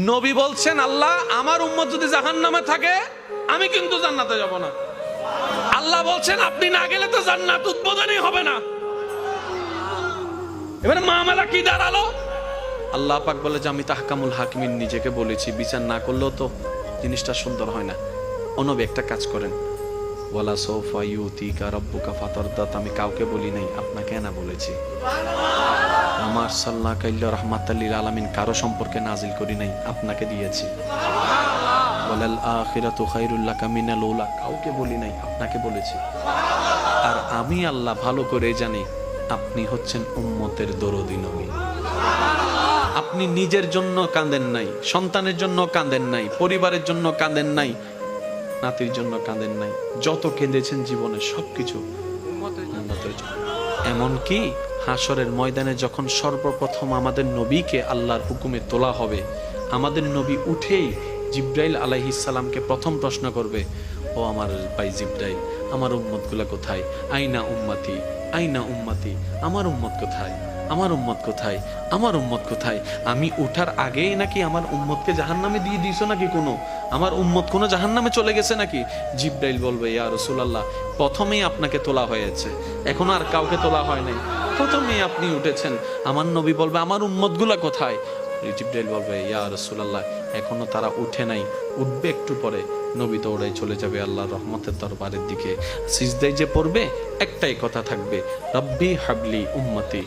নবী বলছেন, আল্লাহ আমার উম্মত যদি জাহান্নামে থাকে আমি কিন্তু জান্নাতে যাব না। আল্লাহ বলছেন আপনি না গেলে তো জান্নাত উদ্বোধনই হবে না। এবারে মামলা কি দাঁড়ালো? আল্লাহ পাক বলে যে আমি তাহকামুল হাকিমিন নিজেকে বলেছি, বিচার না করলেও তো জিনিসটা সুন্দর হয় না। ও নবী একটা কাজ করেন, ওয়ালা সৌফা ইউতিকা রাব্বুকা ফাতারদাত, আমি কাউকে বলি নাই, আপনাকে না বলেছি। আমার সাল্লাল্লাহু আলাইহি রাহমাতাল লিল আলামিন কারো সম্পর্কে নাজিল করি নাই, আপনাকে দিয়েছি। ওয়ালাল আখিরাতু খায়রুল লাকা মিনাল উলা, কাউকে বলি নাই, আপনাকে বলেছি। আর আমি আল্লাহ ভালো করে জানি আপনি হচ্ছেন উম্মতের দরদি নবী। আপনি নিজের জন্য কাঁদেন নাই, সন্তানের জন্য কাঁদেন নাই, পরিবারের জন্য কাঁদেন নাই, নাতির জন্য কাঁদেন নাই, যত কেঁদেছেন জীবনে সবকিছু উম্মতের জন্য। এমনকি হাসরের ময়দানে যখন সর্বপ্রথম আমাদের নবীকে আল্লাহর হুকুমে তোলা হবে, আমাদের নবী উঠেই জিব্রাইল আলাইহিস সালামকে প্রথম প্রশ্ন করবে, ও আমার ভাই জিব্রাইল, আমার উম্মতগুলা কোথায়? আইনা উম্মতি, আইনা উম্মতি, আমার উম্মত কোথায়? আমার উম্মত কোথায়? আমার উম্মত কোথায়? আমি উঠার আগেই নাকি আমার উম্মতকে জাহান্নামে দিয়ে দিয়েছো নাকি? কোনো আমার উম্মত কোনো জাহান্নামে চলে গেছে নাকি? জিব্রাইল বলবে, ইয়া রাসূলুল্লাহ, প্রথমেই আপনাকে তোলা হয়েছে, এখন আর কাউকে তোলা হয় নাই, প্রথমেই আপনি উঠেছেন। আমার নবী বলবে, আমার উম্মতগুলা কোথায়? জিব্রাইল বলবে, ইয়া রাসূলুল্লাহ, এখনো তারা উঠে নাই, উঠবে একটু পরে। নবী দৌড়াই চলে যাবে আল্লাহর রহমতের দরবারের দিকে। সিজদায় যে পড়বে একটাই কথা থাকবে, রব্বি হাবলি উম্মতি।